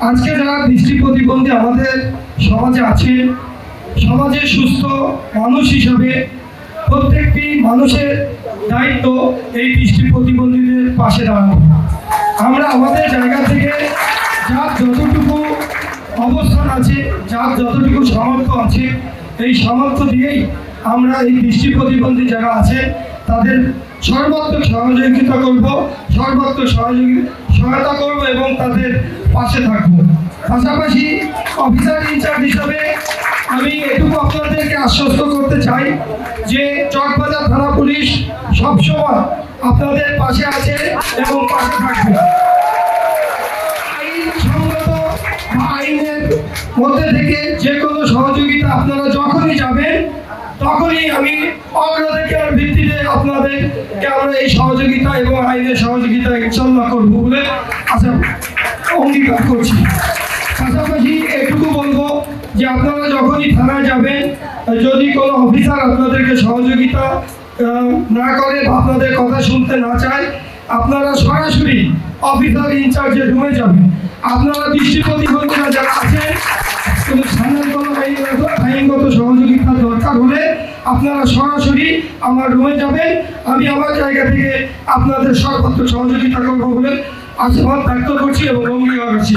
আজকে যারা দৃষ্টি প্রতিবন্ধী আমাদের সমাজে আছে, সমাজে সুস্থ মানুষ হিসাবে প্রত্যেকটি মানুষের দায়িত্ব এই দৃষ্টি প্রতিবন্ধীদের পাশে দাঁড়ানো। আমরা আমাদের জায়গা থেকে যার যতটুকু অবস্থান আছে, যার যতটুকু সামর্থ্য আছে, এই সামর্থ্য দিয়েই আমরা এই দৃষ্টি প্রতিবন্ধী যারা আছে তাদের সর্বাত্মক সহযোগিতা করব, সর্বাত্মক সহায়তা করব এবং তাদের পাশে থাকব। পাশাপাশি অফিসার ইনচার্জ হিসাবে আমি এটুকু আপনাদেরকে আশ্বস্ত করতে চাই যে চকবাজার থানা পুলিশ সবসময় আপনাদের পাশে আছে এবং পাশে থাকবে। আইনসঙ্গত বা আইনের মধ্যে থেকে যে কোনো সহযোগিতা আপনারা যখনই যাবেন তখনই আমি অগ্রাধিকার ভিত্তিতে আপনাদেরকে আমরা এই সহযোগিতা এবং আইনের সহযোগিতা ইনশাল্লাহ করবো বলে অঙ্গীকার করছি। পাশাপাশি এটুকু বলবো যে আপনারা যখনই থানায় যাবেন, যদি কোনো অফিসার আপনাদেরকে সহযোগিতা না করে বা আপনাদের কথা শুনতে না চায়, আপনারা সরাসরি অফিসার ইনচার্জের রুমে যাবেন। আপনারা দৃষ্টি প্রতিবন্ধীরা যারা আছেন, কোনো থানার কোনো আইনগত সহযোগিতা দরকার হলে আপনারা সরাসরি আমার রুমে যাবেন। আমি আমার জায়গা থেকে আপনাদের সর্বাত্মক সহযোগিতা করবো বলে আশীর্বাদ ব্যক্ত করছি এবং অঙ্গীকার করছি।